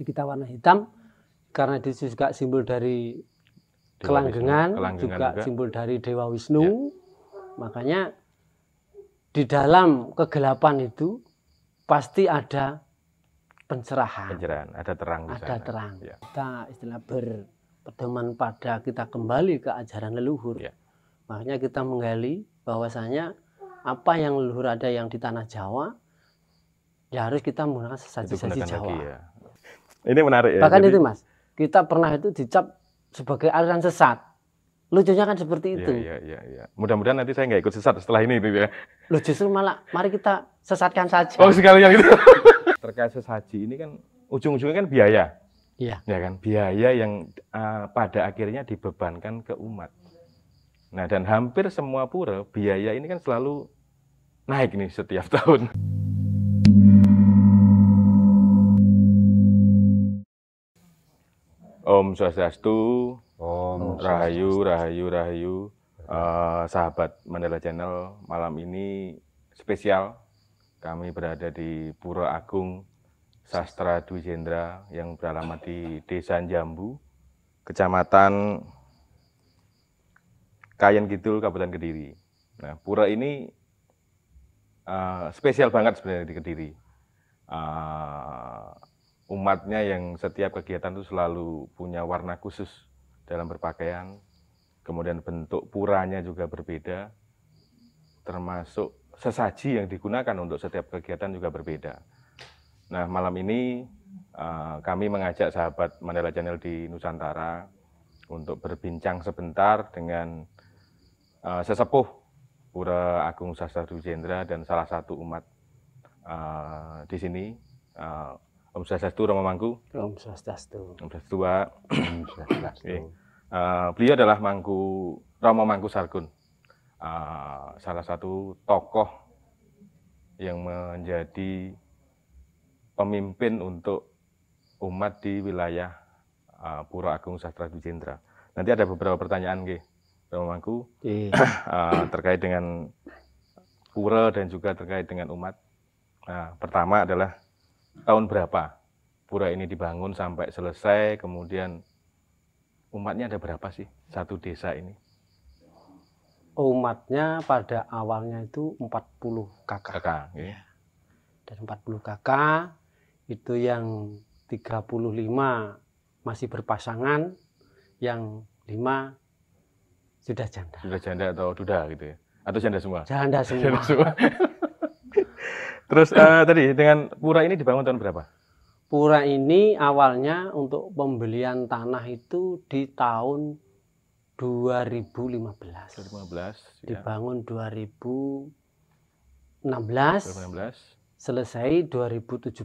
di kita warna hitam karena itu juga simbol dari kelanggengan, juga simbol dari Dewa Wisnu. Ya. Makanya di dalam kegelapan itu pasti ada pencerahan. Ada terang di sana. Ada terang. Ya. Kita istilah berpedoman pada kita kembali ke ajaran leluhur. Ya. Makanya kita menggali bahwasanya apa yang leluhur ada yang di tanah Jawa, ya harus kita menggunakan sesaji-sesaji Jawa. Lagi ya. Ini menarik ya. Bahkan itu Mas, kita pernah itu dicap sebagai aliran sesat. Lucunya kan seperti itu. Iya. Mudah-mudahan nanti saya nggak ikut sesat setelah ini itu ya. Loh justru malah mari kita sesatkan saja. Oh sekalian gitu. Terkait sesaji ini kan ujung-ujungnya kan biaya. Iya. Ya kan, biaya yang pada akhirnya dibebankan ke umat. Nah, dan hampir semua pura biaya ini kan selalu naik nih setiap tahun. Om Swastiastu, Om Rahayu, sahabat Mandala Channel, malam ini spesial. Kami berada di Pura Agung Sastra Dwi Jendra yang beralamat di Desa Jambu, Kecamatan Kayen Kidul, Kabupaten Kediri. Nah, pura ini spesial banget sebenarnya di Kediri. Umatnya yang setiap kegiatan itu selalu punya warna khusus dalam berpakaian, kemudian bentuk puranya juga berbeda, termasuk sesaji yang digunakan untuk setiap kegiatan juga berbeda. Nah, malam ini kami mengajak sahabat Mandala Channel di Nusantara untuk berbincang sebentar dengan sesepuh Pura Agung Sastra Dwi Jendra dan salah satu umat di sini. Om Swastiastu, Romo Mangku. Om Swastiastu. Om Swastiastu, Pak. Om Swastiastu. Beliau adalah Romo Mangku Sargun, salah satu tokoh yang menjadi pemimpin untuk umat di wilayah Pura Agung Sastra Dwi Jendra. Nanti ada beberapa pertanyaan, Romo Mangku, terkait dengan pura dan juga terkait dengan umat. Nah, pertama adalah tahun berapa pura ini dibangun sampai selesai, kemudian umatnya ada berapa sih satu desa ini? Umatnya pada awalnya itu 40 kakak. Ya. Dan 40 kakak itu yang 35 masih berpasangan, yang 5 sudah janda. Sudah janda atau duda gitu ya? Atau janda semua? Janda semua. Janda semua. Terus tadi dengan pura ini dibangun tahun berapa? Pura ini awalnya untuk pembelian tanah itu di tahun 2015. 2015. Dibangun 2016. Selesai 2017.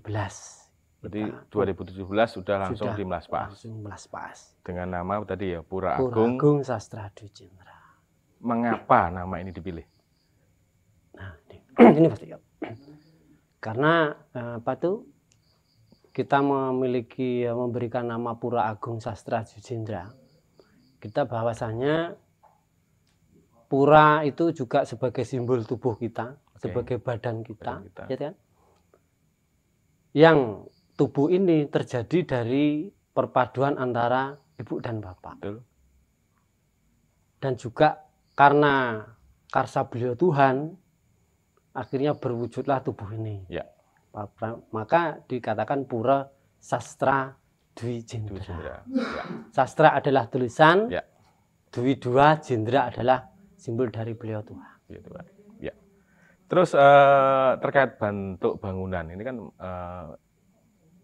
Berarti 2017 sudah langsung di Melaspas. Langsung Melaspas. Dengan nama tadi ya Pura Agung Sastra Dwi Jendra. Mengapa nama ini dipilih? Nah, ini pasti ya. Karena kita memberikan nama Pura Agung Sastra Dwi Jendra. Kita bahwasanya pura itu juga sebagai simbol tubuh kita, sebagai badan kita. Ya kan? Yang tubuh ini terjadi dari perpaduan antara ibu dan bapak. Betul. Dan juga karena karsa beliau Tuhan, akhirnya berwujudlah tubuh ini. Ya. Maka dikatakan Pura Sastra Dwi Jendra. Ya. Sastra adalah tulisan, ya. Dwi dua, Jendra adalah simbol dari beliau Tuhan. Ya. Terus terkait bentuk bangunan, ini kan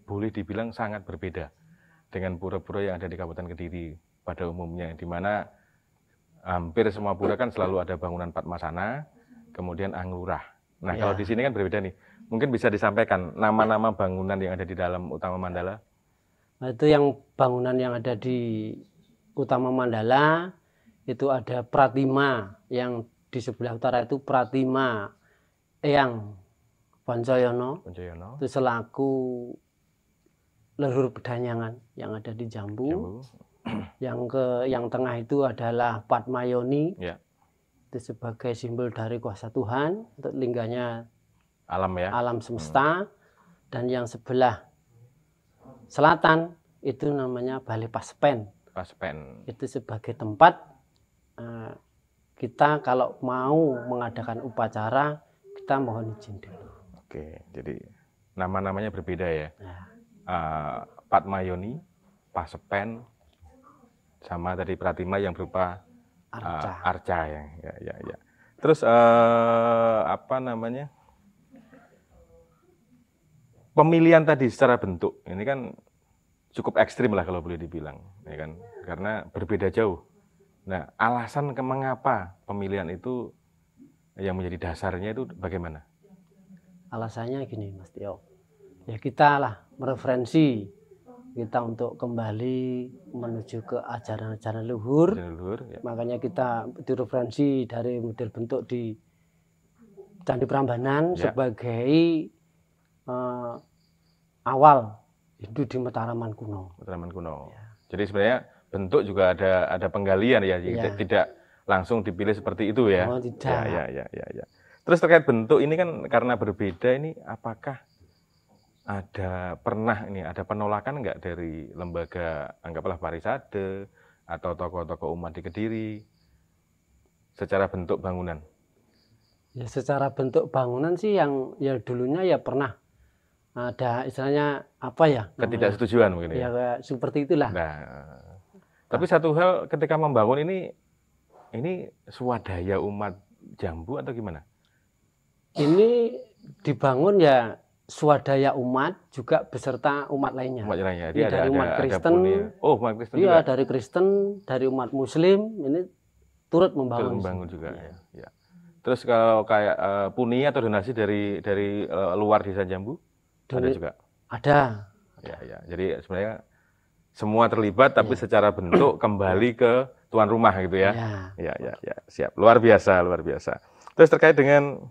boleh dibilang sangat berbeda dengan pura-pura yang ada di Kabupaten Kediri pada umumnya, di mana hampir semua pura kan selalu ada bangunan Padmasana, kemudian Anglurah. Nah, kalau di sini kan berbeda nih. Mungkin bisa disampaikan nama-nama bangunan yang ada di dalam Utama Mandala. Nah, itu yang bangunan yang ada di Utama Mandala itu ada Pratima, yang di sebelah utara itu Pratima Eyang Pancayono. Itu selaku leluhur Pedanyangan yang ada di Jambu. Yang tengah itu adalah Padmayoni. Ya. Itu sebagai simbol dari kuasa Tuhan, untuk lingganya alam ya, alam semesta. Dan yang sebelah selatan itu namanya Balai Paspen. Paspen. Itu sebagai tempat kita kalau mau mengadakan upacara, kita mohon izin dulu. Oke, jadi nama-namanya berbeda ya. Nah, Padmayoni, Paspen, sama tadi Pratima yang berupa arca ya. Terus apa namanya? Pemilihan tadi secara bentuk ini kan cukup ekstrim lah kalau boleh dibilang, ya kan? Karena berbeda jauh. Nah, alasan mengapa pemilihan itu yang menjadi dasarnya itu bagaimana? Alasannya gini, Mas Tio. Ya kita lah mereferensi kita untuk kembali menuju ke ajaran-ajaran leluhur. Ya. Makanya kita direferensi dari model bentuk di Candi Prambanan ya. sebagai awal Hindu di Mataraman kuno. Mataraman kuno. Ya. Jadi sebenarnya bentuk juga ada penggalian ya, tidak langsung dipilih seperti itu ya. Oh, tidak. Ya. Terus terkait bentuk ini kan karena berbeda ini, apakah ada penolakan nggak dari lembaga anggaplah Parisade atau tokoh-tokoh umat di Kediri secara bentuk bangunan? Ya secara bentuk bangunan sih yang ya dulunya ya pernah ada istilahnya apa ya? Ketidaksetujuan mungkin ya. Ya seperti itulah. Nah, tapi satu hal ketika membangun ini swadaya umat Jambu atau gimana? Ini dibangun ya swadaya umat juga beserta umat lainnya. Umat lainnya. Ini dari umat Kristen. Umat Kristen iya, juga. dari Kristen, dari umat Muslim ini turut membangun. Juga ya. Terus kalau kayak punia atau donasi dari luar desa Jambu ada juga? Ada. Ya. Jadi sebenarnya semua terlibat tapi secara bentuk kembali ke tuan rumah gitu ya. Ya. Siap. Luar biasa. Terus terkait dengan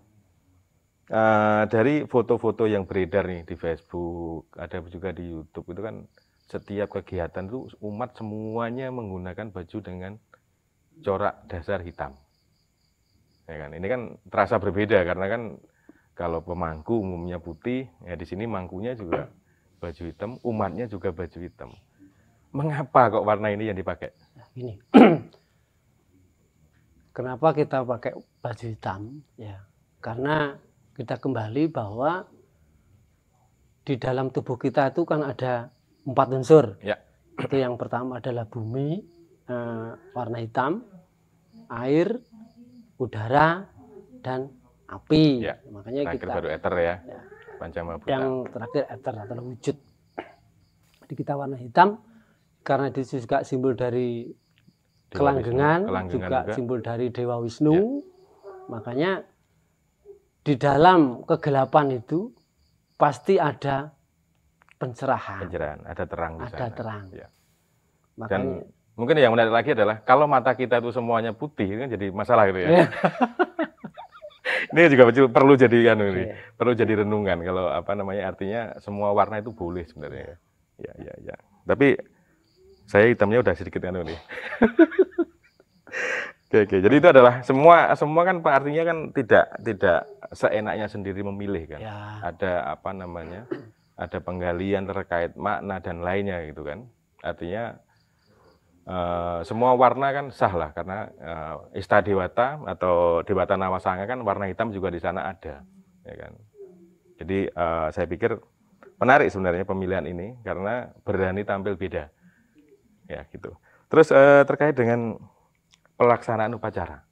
dari foto-foto yang beredar nih di Facebook, ada juga di YouTube, itu kan setiap kegiatan itu umat semuanya menggunakan baju dengan corak dasar hitam. Ya kan? Ini kan terasa berbeda karena kan kalau pemangku umumnya putih, ya di sini mangkunya juga baju hitam, umatnya juga baju hitam. Mengapa kok warna ini yang dipakai? Gini, kenapa kita pakai baju hitam? Ya, karena kita kembali bahwa di dalam tubuh kita itu kan ada 4 unsur. Ya. Itu yang pertama adalah bumi, warna hitam, air, udara, dan api. Ya. Makanya terakhir kita baru eter ya. Pancamabhuta. Yang terakhir eter atau wujud. Jadi kita warna hitam karena itu juga simbol dari kelanggengan, juga simbol dari Dewa Wisnu. Ya. Makanya di dalam kegelapan itu pasti ada pencerahan. Ada terang di sana. Ada terang. Ya. Makanya, dan mungkin yang menarik lagi adalah kalau mata kita itu semuanya putih, kan jadi masalah gitu ya. Ini juga perlu jadi perlu jadi renungan kalau artinya semua warna itu boleh sebenarnya. Ya. Tapi saya hitamnya udah sedikit nih. Oke. Jadi itu adalah semua kan artinya kan tidak seenaknya sendiri memilih kan. Ya. Ada ada penggalian terkait makna dan lainnya gitu kan. Artinya semua warna kan sah lah karena Ista Dewata atau Dewata Nawasanga kan warna hitam juga di sana ada, ya kan. Jadi saya pikir menarik sebenarnya pemilihan ini karena berani tampil beda, ya gitu. Terus terkait dengan pelaksanaan upacara,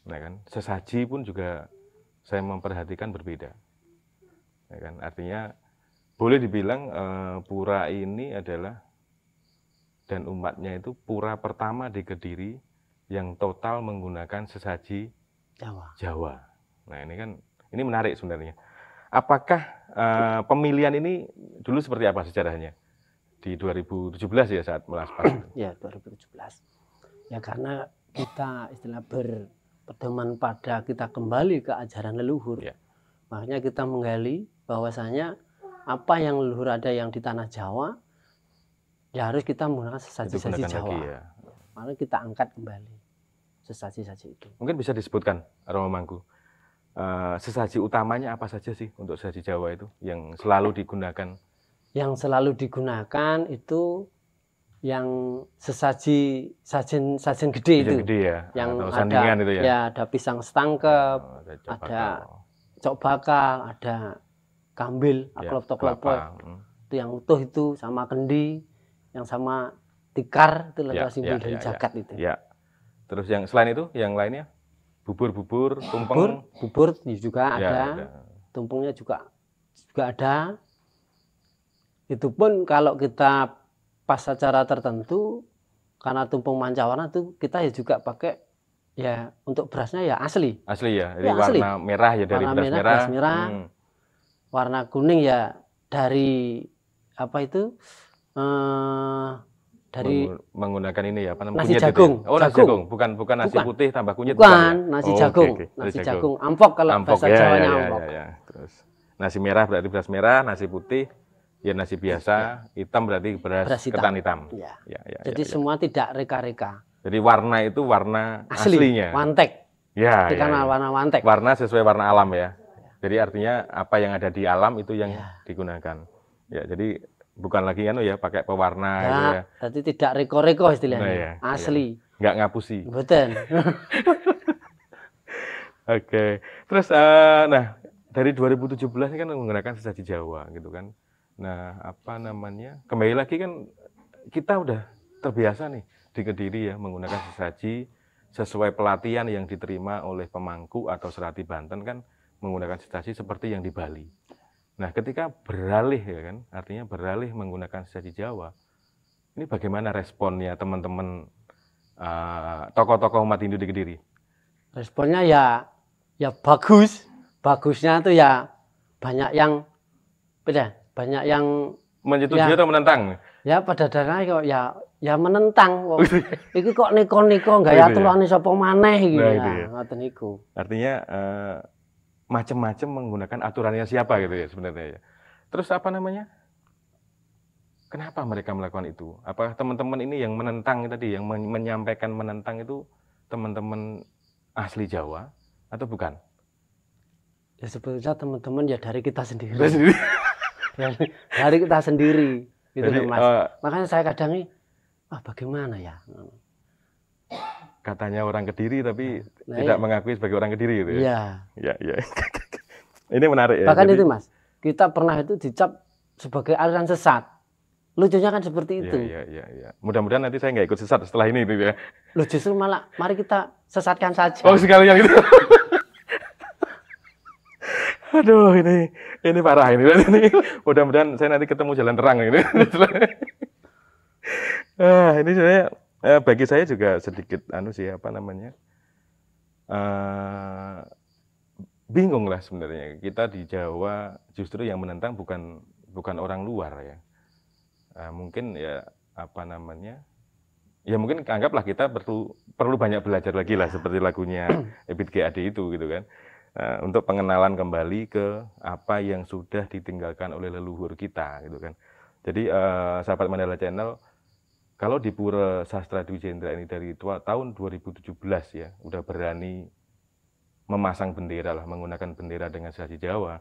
ya kan. Sesaji pun juga saya memperhatikan berbeda, ya kan. Artinya boleh dibilang pura ini adalah dan umatnya itu pura pertama di Kediri yang total menggunakan sesaji Jawa. Nah ini menarik sebenarnya. Apakah pemilihan ini dulu seperti apa sejarahnya di 2017 ya saat melaspas? Ya 2017. Ya karena kita istilah berpedoman pada kita kembali ke ajaran leluhur. Ya. Makanya kita menggali bahwasanya apa yang leluhur ada yang di tanah Jawa, ya harus kita menggunakan sesaji-saji Jawa. Ya. Lalu kita angkat kembali sesaji-saji itu. Mungkin bisa disebutkan, Romo Mangku, sesaji utamanya apa saja sih untuk sesaji Jawa itu yang selalu digunakan yang selalu digunakan itu yang sesaji sajen gede itu, gede ya, yang atau ada sandingan itu ya. ya ada pisang setangkep, Oh, ada cok bakal, ada kambil, ya, aklop-toklopot, itu yang utuh itu, sama kendi, yang sama tikar itu adalah simbol dari zakat itu. Ya. Terus yang selain itu, yang lainnya bubur, tumpeng, bubur juga ya, ada, tumpengnya juga ada. Itu pun kalau kita pas acara tertentu, karena tumpeng mancawarna itu kita ya juga pakai ya untuk berasnya ya asli. Asli ya, jadi ya, warna asli. merah ya dari beras merah. Warna kuning ya dari apa itu? Dari menggunakan ini ya, apa namanya? Nasi jagung. Ya? Oh, nasi jagung, bukan nasi putih tambah kunyit. Bukan, nasi jagung. Nasi jagung, ampok kalau bahasa Jawanya ampok. Terus nasi merah berarti beras merah, nasi putih ya nasi biasa, hitam berarti beras ketan hitam. Ya. Jadi semua tidak reka-reka. Jadi warna itu warna aslinya. Wantek. Ya. Karena warna wantek. Warna sesuai warna alam ya. Jadi artinya apa yang ada di alam itu yang digunakan. Ya, jadi bukan lagi ya pakai pewarna gitu ya. Jadi tidak reko-reko istilahnya. Asli. Nggak ngapusi. Betul. Oke. Terus nah dari 2017 ini kan menggunakan sesaji Jawa gitu kan. Nah, apa namanya? Kembali lagi kan kita udah terbiasa nih di Kediri ya menggunakan sesaji sesuai pelatihan yang diterima oleh pemangku atau Serati Banten kan menggunakan sesaji seperti yang di Bali. Nah, ketika beralih ya kan, artinya beralih menggunakan sesaji Jawa. Ini bagaimana responnya teman-teman tokoh-tokoh umat Hindu di Kediri? Responnya ya bagus. Bagusnya tuh ya banyak yang banyak yang menyetujui atau menentang? Ya pada dasarnya kok ya menentang kok. Iki kok niko-niko gaya aturane sapa maneh iki. Ngoten niku. Artinya macam-macam menggunakan aturannya siapa gitu ya sebenarnya ya. Terus apa namanya? Kenapa mereka melakukan itu? Apakah teman-teman ini yang menentang tadi, yang menyampaikan menentang itu teman-teman asli Jawa atau bukan? Ya sebetulnya teman-teman ya dari kita sendiri. Dari kita sendiri gitu. Jadi, Mas. Makanya saya kadang bagaimana ya? Katanya orang Kediri tapi tidak mengakui sebagai orang Kediri gitu ya. Iya. Ini menarik ya. Bahkan itu Mas, kita pernah itu dicap sebagai aliran sesat. Lucunya kan seperti itu. Iya. Mudah-mudahan nanti saya nggak ikut sesat setelah ini itu ya. Loh justru malah mari kita sesatkan saja. Oh sekalian gitu. Aduh, ini parah ini. Mudah-mudahan saya nanti ketemu jalan terang ini. Ini sebenarnya bagi saya juga sedikit bingung lah sebenarnya. Kita di Jawa justru yang menentang bukan orang luar ya. Mungkin ya ya mungkin anggaplah kita perlu banyak belajar lagi lah seperti lagunya Ebit GAD itu gitu kan. Untuk pengenalan kembali ke apa yang sudah ditinggalkan oleh leluhur kita gitu kan. Jadi sahabat Mandala Channel, kalau di Pura Sastra Dwi Jendra ini dari tahun 2017 ya udah berani memasang bendera lah, menggunakan bendera dengan sesaji Jawa.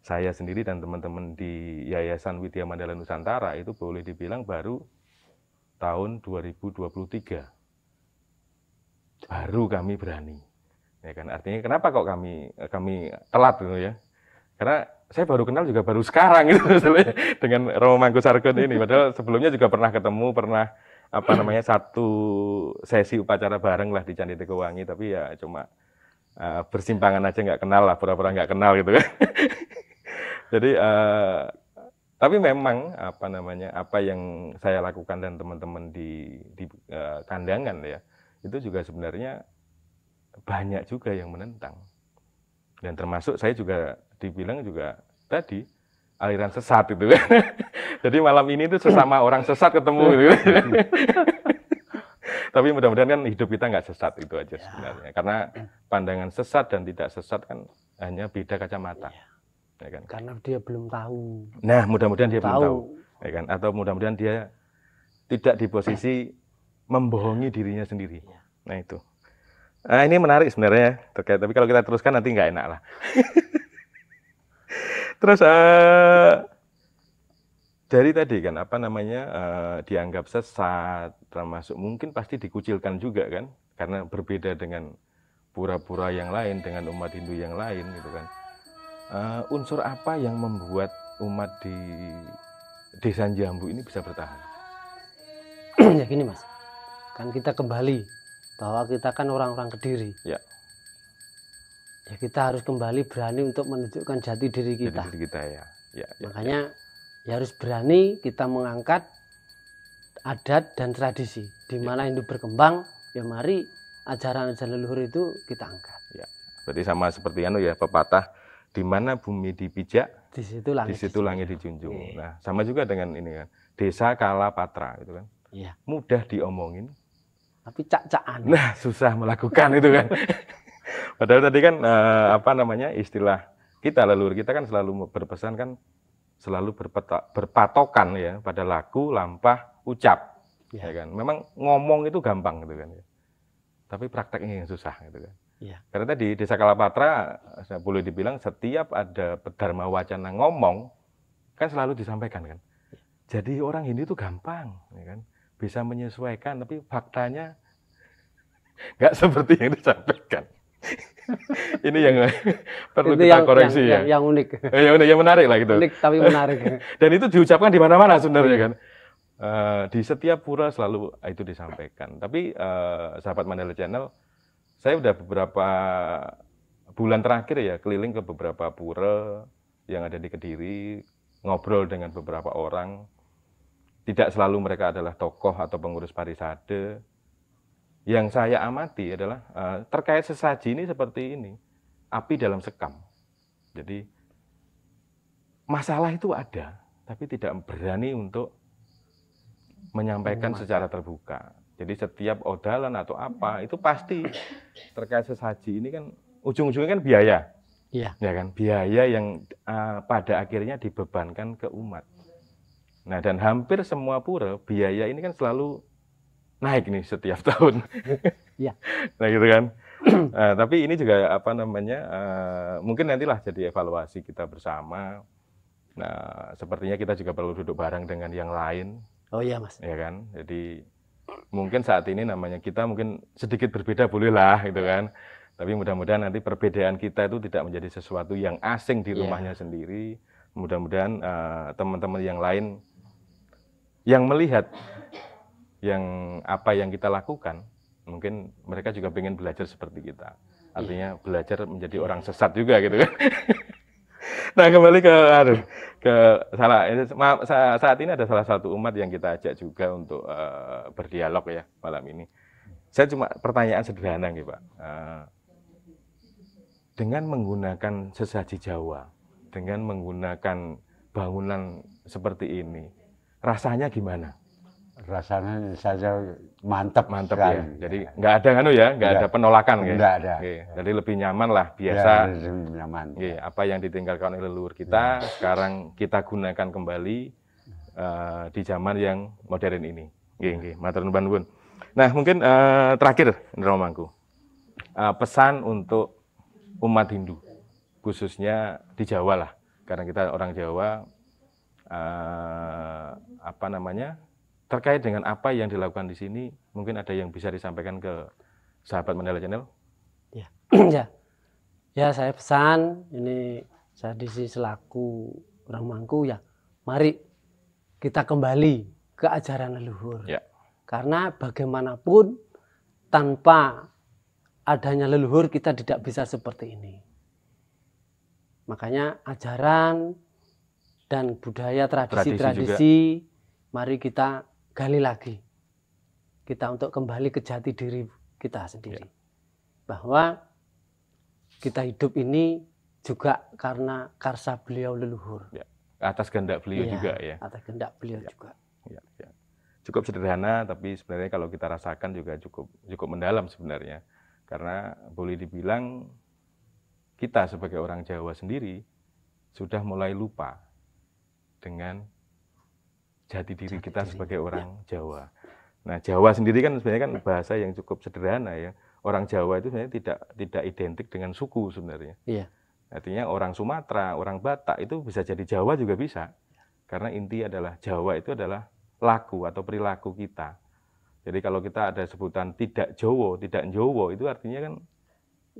Saya sendiri dan teman-teman di Yayasan Widya Mandala Nusantara itu boleh dibilang baru tahun 2023 baru kami berani. Ya kan, artinya kenapa kok kami telat gitu ya? Karena saya baru kenal juga baru sekarang gitu dengan Romo Mangkusargun ini. Padahal sebelumnya juga pernah ketemu, satu sesi upacara bareng lah di Candi Tegowangi, tapi ya cuma bersimpangan aja, nggak kenal lah, pura-pura nggak kenal gitu kan. Jadi tapi memang apa yang saya lakukan dan teman-teman di kandangan ya, itu juga sebenarnya banyak juga yang menentang. Dan termasuk saya juga dibilang juga tadi aliran sesat itu kan. Jadi malam ini itu sesama orang sesat ketemu gitu. Tapi mudah-mudahan kan hidup kita nggak sesat, itu aja sebenarnya. Karena pandangan sesat dan tidak sesat kan hanya beda kacamata. Ya kan? Karena dia belum tahu. Nah, mudah-mudahan dia belum tahu. Ya kan? Atau mudah-mudahan dia tidak di posisi membohongi dirinya sendiri. Nah, itu. Nah, ini menarik sebenarnya terkait, tapi kalau kita teruskan nanti nggak enak lah. Terus dari tadi kan apa namanya dianggap sesat, termasuk mungkin pasti dikucilkan juga kan, karena berbeda dengan pura-pura yang lain, dengan umat Hindu yang lain gitu kan. Unsur apa yang membuat umat di Desa Jambu ini bisa bertahan? Ya gini Mas, kan kita kembali bahwa kita kan orang-orang Kediri. Ya. Ya kita harus kembali berani untuk menunjukkan jati diri kita. Jati diri kita ya. Makanya ya harus berani kita mengangkat adat dan tradisi. Di mana Hindu berkembang, ya mari ajaran-ajaran leluhur itu kita angkat. Ya. Berarti sama seperti ya pepatah, di mana bumi dipijak, di situ langit dijunjung. Nah, sama juga dengan ini kan. Desa Kalapatra itu kan. Iya. Mudah diomongin, tapi cak-cakan. Nah, susah melakukan itu kan. Padahal tadi kan apa namanya istilah kita leluhur kita kan selalu berpesan kan selalu berpatokan ya pada laku, lampah, ucap. Ya kan. Memang ngomong itu gampang gitu kan ya. Tapi prakteknya yang susah gitu kan. Ya. Karena tadi Desa Kalapatra boleh dibilang setiap ada dharma wacana ngomong kan selalu disampaikan kan. Jadi orang Hindu itu gampang ya kan. Bisa menyesuaikan tapi faktanya nggak seperti yang disampaikan. Ini yang perlu itu kita koreksi ya. Yang unik. Yang menarik lah gitu. Unik tapi menarik. Dan itu diucapkan di mana-mana sebenarnya kan. Di setiap pura selalu itu disampaikan. Tapi sahabat Mandala Channel, saya udah beberapa bulan terakhir ya keliling ke beberapa pura yang ada di Kediri, ngobrol dengan beberapa orang. Tidak selalu mereka adalah tokoh atau pengurus parisade. Yang saya amati adalah terkait sesaji ini seperti ini, api dalam sekam. Jadi masalah itu ada, tapi tidak berani untuk menyampaikan secara terbuka. Jadi setiap odalan atau apa itu pasti terkait sesaji ini kan ujung-ujungnya kan biaya, ya kan biaya yang pada akhirnya dibebankan ke umat. Nah dan hampir semua pura biaya ini kan selalu naik nih setiap tahun. Ya. Nah gitu kan. Tapi ini juga apa namanya mungkin nantilah jadi evaluasi kita bersama. Nah sepertinya kita juga perlu duduk bareng dengan yang lain. Oh iya Mas. Ya kan. Jadi mungkin saat ini namanya kita mungkin sedikit berbeda bolehlah gitu kan. Tapi mudah-mudahan nanti perbedaan kita itu tidak menjadi sesuatu yang asing di rumahnya sendiri. Mudah-mudahan teman-teman yang lain yang melihat yang apa yang kita lakukan, mungkin mereka juga pengen belajar seperti kita. Artinya belajar menjadi orang sesat juga gitu kan. Nah kembali saat ini ada salah satu umat yang kita ajak juga untuk berdialog ya malam ini. Saya cuma pertanyaan sederhana nih Pak. Dengan menggunakan sesaji Jawa, dengan menggunakan bangunan seperti ini, rasanya gimana? Rasanya saja mantap ya. Jadi nggak ada nggak ada penolakan ya. Nggak ada. Oke. Jadi lebih nyaman lah biasa. Ya, nyaman. Oke. Apa yang ditinggalkan oleh leluhur kita sekarang kita gunakan kembali di zaman yang modern ini. Oke. Matur nuwun. Nah mungkin terakhir Romangku pesan untuk umat Hindu khususnya di Jawa lah karena kita orang Jawa apa namanya terkait dengan apa yang dilakukan di sini, mungkin ada yang bisa disampaikan ke sahabat Mandala Channel? Ya, ya saya pesan ini saya di sini selaku orang Mangku ya, mari kita kembali ke ajaran leluhur. Ya. Karena bagaimanapun tanpa adanya leluhur kita tidak bisa seperti ini. Makanya ajaran dan budaya tradisi mari kita gali lagi kita untuk kembali ke jati diri kita sendiri bahwa kita hidup ini juga karena karsa beliau leluhur atas kehendak beliau juga ya atas kehendak beliau juga cukup sederhana tapi sebenarnya kalau kita rasakan juga cukup mendalam sebenarnya karena boleh dibilang kita sebagai orang Jawa sendiri sudah mulai lupa dengan jati diri kita sebagai orang Jawa. Nah, Jawa sendiri kan sebenarnya kan bahasa yang cukup sederhana ya. Orang Jawa itu sebenarnya tidak identik dengan suku sebenarnya. Iya. Artinya orang Sumatera, orang Batak itu bisa jadi Jawa juga bisa. Karena inti adalah Jawa itu adalah laku atau perilaku kita. Jadi kalau kita ada sebutan tidak Jowo, tidak Jowo, itu artinya kan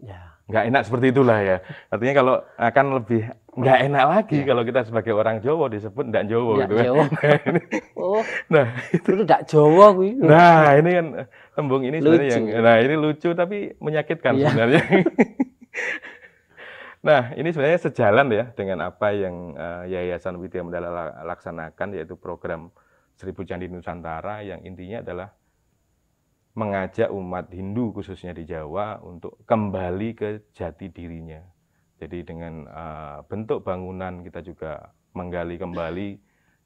Ya. nggak enak seperti itulah ya. Artinya kalau akan lebih nggak enak lagi kalau kita sebagai orang Jawa disebut ndak Jowo Ndak gitu kan. Jawa. Oh, Nah, itu ndak Jawa kuwi. nah ini kan tembung ini sebenarnya Lucu. nah ini lucu tapi menyakitkan Iya. sebenarnya. Nah, ini sebenarnya sejalan ya dengan apa yang Yayasan Widya Mandala laksanakan, yaitu program 1000 Candi Nusantara yang intinya adalah mengajak umat Hindu khususnya di Jawa untuk kembali ke jati dirinya. Jadi dengan bentuk bangunan kita juga menggali kembali,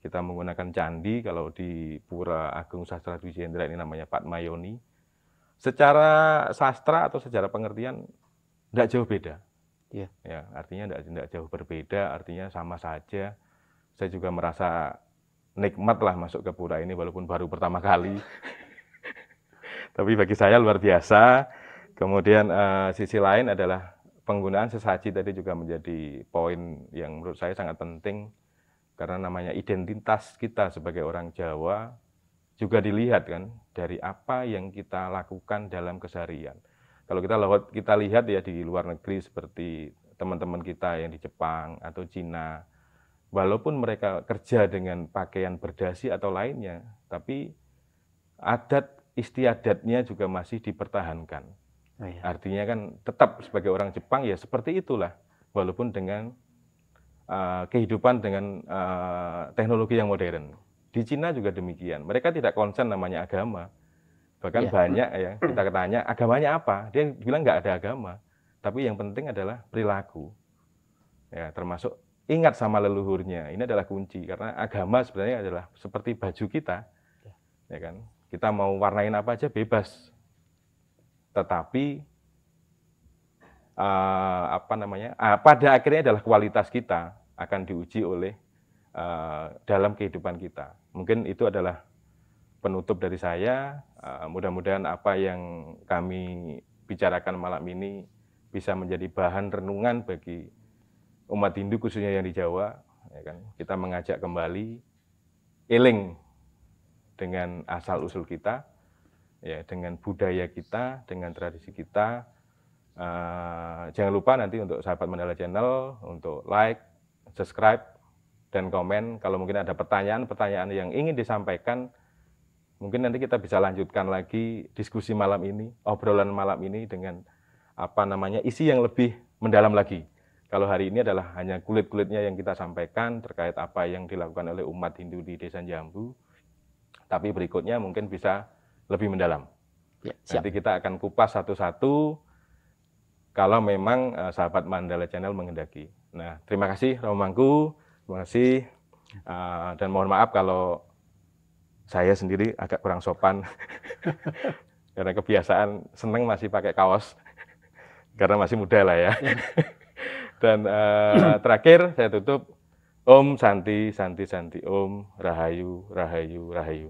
kita menggunakan candi, kalau di Pura Agung Sastra Dwijendra ini namanya Padmayoni. Secara sastra atau secara pengertian tidak jauh beda. Iya. Ya, artinya tidak jauh berbeda, artinya sama saja. Saya juga merasa nikmat lah masuk ke pura ini walaupun baru pertama kali. Tapi bagi saya luar biasa. Kemudian sisi lain adalah penggunaan sesaji tadi juga menjadi poin yang menurut saya sangat penting. Karena namanya identitas kita sebagai orang Jawa juga dilihat kan dari apa yang kita lakukan dalam keseharian. Kalau kita lihat ya di luar negeri seperti teman-teman kita yang di Jepang atau Cina, walaupun mereka kerja dengan pakaian berdasi atau lainnya, tapi adat istiadatnya juga masih dipertahankan. Oh, iya. Artinya kan tetap sebagai orang Jepang ya seperti itulah, walaupun dengan kehidupan dengan teknologi yang modern. Di Cina juga demikian. Mereka tidak konsen namanya agama. Bahkan banyak ya kita tanya agamanya apa, dia bilang nggak ada agama. Tapi yang penting adalah perilaku. Ya, termasuk ingat sama leluhurnya. Ini adalah kunci karena agama sebenarnya adalah seperti baju kita. Ya kan? Kita mau warnain apa aja bebas, tetapi pada akhirnya adalah kualitas kita akan diuji oleh dalam kehidupan kita. Mungkin itu adalah penutup dari saya. Mudah-mudahan apa yang kami bicarakan malam ini bisa menjadi bahan renungan bagi umat Hindu khususnya yang di Jawa. Ya kan? Kita mengajak kembali eling dengan asal-usul kita, ya, dengan budaya kita, dengan tradisi kita. Jangan lupa nanti untuk sahabat Mandala Channel, untuk like, subscribe, dan komen. Kalau mungkin ada pertanyaan-pertanyaan yang ingin disampaikan, mungkin nanti kita bisa lanjutkan lagi diskusi malam ini, obrolan malam ini dengan isi yang lebih mendalam lagi. Kalau hari ini adalah hanya kulit-kulitnya yang kita sampaikan terkait apa yang dilakukan oleh umat Hindu di Desa Jambu. Tapi berikutnya mungkin bisa lebih mendalam. Ya, nanti kita akan kupas satu-satu kalau memang sahabat Mandala Channel menghendaki. Nah, terima kasih Romo Mangku, terima kasih. Dan mohon maaf kalau saya sendiri agak kurang sopan. Karena kebiasaan seneng masih pakai kaos. Karena masih muda lah ya. Dan terakhir saya tutup. Om Santi Santi Santi Om Rahayu Rahayu Rahayu.